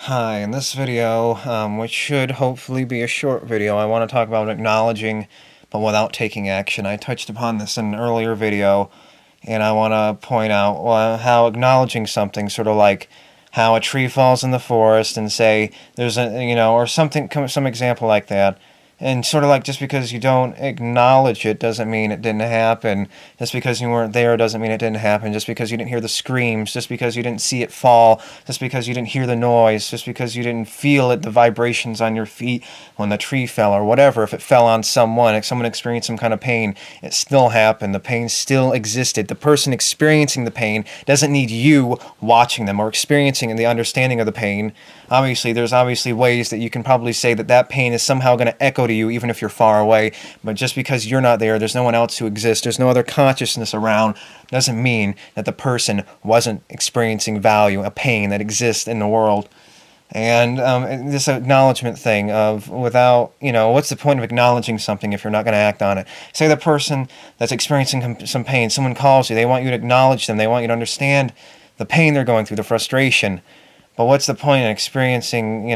Hi, in this video, which should hopefully be a short video, I want to talk about acknowledging but without taking action. I touched upon this in an earlier video, and I want to point out how acknowledging something, sort of like how a tree falls in the forest and say there's or something, some example like that. And sort of like just because you don't acknowledge it doesn't mean it didn't happen. Just because you weren't there doesn't mean it didn't happen. Just because you didn't hear the screams, just because you didn't see it fall, just because you didn't hear the noise, just because you didn't feel it, the vibrations on your feet when the tree fell or whatever. If it fell on someone, if someone experienced some kind of pain, it still happened. The pain still existed. The person experiencing the pain doesn't need you watching them or experiencing the understanding of the pain. Obviously, there's ways that you can probably say that that pain is somehow going to echo to you even if you're far away, but just because you're not there, there's no one else who exists, there's no other consciousness around, doesn't mean that the person wasn't experiencing value, a pain that exists in the world. And this acknowledgement thing of without, what's the point of acknowledging something if you're not going to act on it? Say the person that's experiencing some pain, someone calls you, they want you to acknowledge them, they want you to understand the pain they're going through, the frustration. But what's the point in experiencing,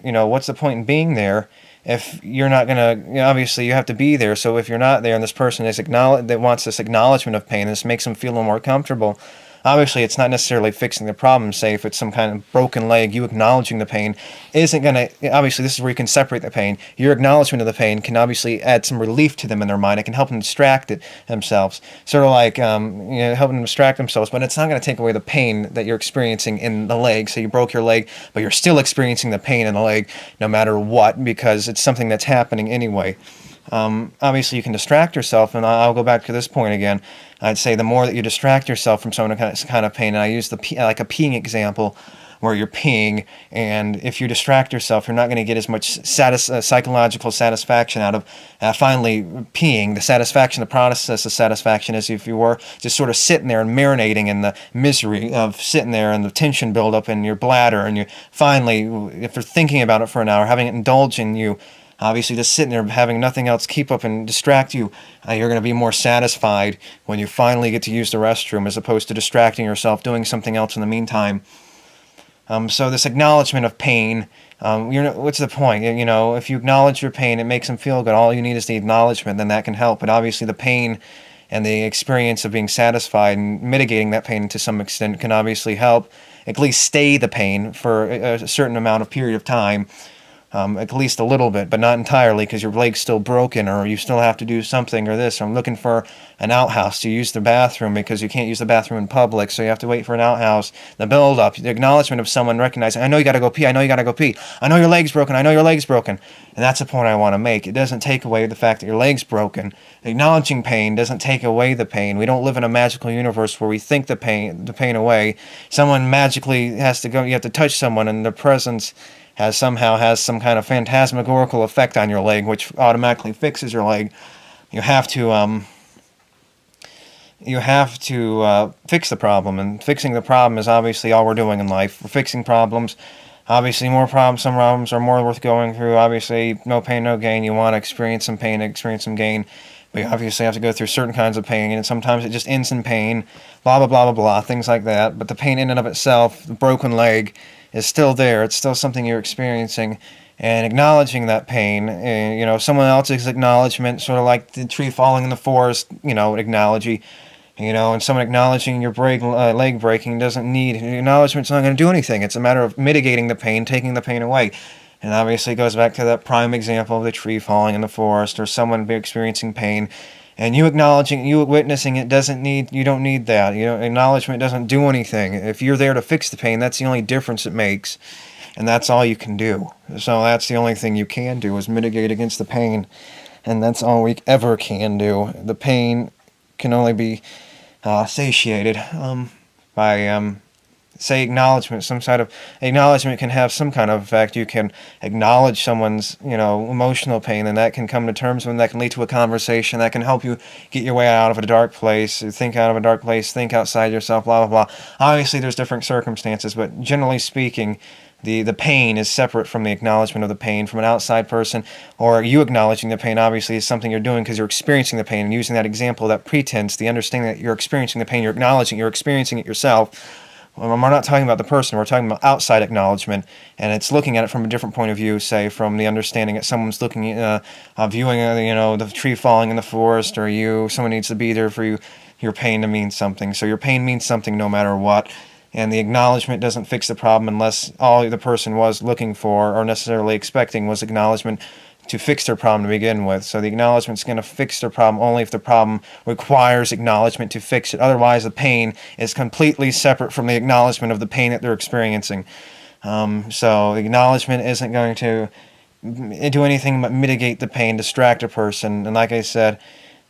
what's the point in being there if you're not going to, obviously you have to be there. So if you're not there and this person is that wants this acknowledgement of pain, this makes them feel a little more comfortable. Obviously, it's not necessarily fixing the problem. Say if it's some kind of broken leg, you acknowledging the pain isn't going to, obviously this is where you can separate the pain. Your acknowledgement of the pain can obviously add some relief to them in their mind. It can help them distract themselves. Sort of like, helping them distract themselves, but it's not going to take away the pain that you're experiencing in the leg. So you broke your leg, but you're still experiencing the pain in the leg no matter what, because it's something that's happening anyway. Obviously, you can distract yourself, and I'll go back to this point again. I'd say the more that you distract yourself from some kind of pain, and I use like a peeing example, where you're peeing, and if you distract yourself, you're not going to get as much psychological satisfaction out of finally peeing. The satisfaction, the process of satisfaction, is if you were just sort of sitting there and marinating in the misery of sitting there and the tension buildup in your bladder, and you finally, if you're thinking about it for an hour, having it indulge in you. Obviously, just sitting there having nothing else keep up and distract you, you're going to be more satisfied when you finally get to use the restroom as opposed to distracting yourself doing something else in the meantime. So this acknowledgement of pain, what's the point? If you acknowledge your pain, it makes them feel good. All you need is the acknowledgement, then that can help. But obviously the pain and the experience of being satisfied and mitigating that pain to some extent can obviously help at least stay the pain for a certain amount of period of time. At least a little bit, but not entirely, because your leg's still broken, or you still have to do something, or this. I'm looking for an outhouse to use the bathroom because you can't use the bathroom in public, so you have to wait for an outhouse. The build-up, the acknowledgement of someone recognizing, I know you gotta go pee, I know you gotta go pee, I know your leg's broken, I know your leg's broken. And that's the point I want to make. It doesn't take away the fact that your leg's broken. Acknowledging pain doesn't take away the pain. We don't live in a magical universe where we think the pain away. Someone magically has to go, you have to touch someone, and their presence has some kind of phantasmagorical effect on your leg, which automatically fixes your leg. You have to fix the problem, and fixing the problem is obviously all we're doing in life. We're fixing problems. Obviously, some problems are more worth going through. Obviously, no pain, no gain. You want to experience some pain, experience some gain. But you obviously have to go through certain kinds of pain, and sometimes it just ends in pain, blah, blah, blah, blah, blah, things like that. But the pain in and of itself, the broken leg, is still there. It's still something you're experiencing, and acknowledging that pain, someone else's acknowledgement, sort of like the tree falling in the forest, analogy, and someone acknowledging your leg breaking doesn't need, acknowledgement's not going to do anything. It's a matter of mitigating the pain, taking the pain away. And obviously it goes back to that prime example of the tree falling in the forest, or someone experiencing pain. And you witnessing it you don't need that. Acknowledgement doesn't do anything. If you're there to fix the pain, that's the only difference it makes. And that's all you can do. So that's the only thing you can do, is mitigate against the pain. And that's all we ever can do. The pain can only be satiated by say acknowledgement. Some sort of acknowledgement can have some kind of effect. You can acknowledge someone's, emotional pain, and that can come to terms with, and that can lead to a conversation that can help you get your way out of a dark place, think out of a dark place, think outside yourself, blah, blah, blah. Obviously, there's different circumstances, but generally speaking, the pain is separate from the acknowledgement of the pain from an outside person, or you acknowledging the pain obviously is something you're doing because you're experiencing the pain, and using that example, that pretense, the understanding that you're experiencing the pain, you're acknowledging, you're experiencing it yourself. We're not talking about the person, we're talking about outside acknowledgement, and it's looking at it from a different point of view, say from the understanding that someone's looking at, viewing, the tree falling in the forest, or someone needs to be there for you, your pain to mean something. So your pain means something no matter what, and the acknowledgement doesn't fix the problem unless all the person was looking for or necessarily expecting was acknowledgement to fix their problem to begin with. So the acknowledgement is going to fix their problem only if the problem requires acknowledgement to fix it. Otherwise, the pain is completely separate from the acknowledgement of the pain that they're experiencing. So the acknowledgement isn't going to do anything but mitigate the pain, distract a person. And like I said,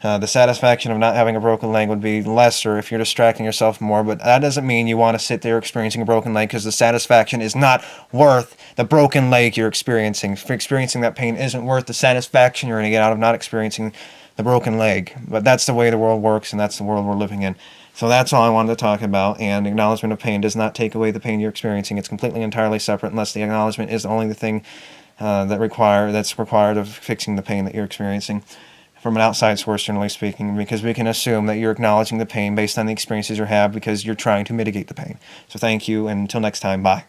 the satisfaction of not having a broken leg would be lesser if you're distracting yourself more, but that doesn't mean you want to sit there experiencing a broken leg, because the satisfaction is not worth the broken leg you're experiencing. If experiencing that pain isn't worth the satisfaction you're going to get out of not experiencing the broken leg. But that's the way the world works, and that's the world we're living in. So that's all I wanted to talk about, and acknowledgement of pain does not take away the pain you're experiencing. It's completely entirely separate, unless the acknowledgement is only the thing that's required of fixing the pain that you're experiencing from an outside source, generally speaking, because we can assume that you're acknowledging the pain based on the experiences you have because you're trying to mitigate the pain. So thank you, and until next time, bye.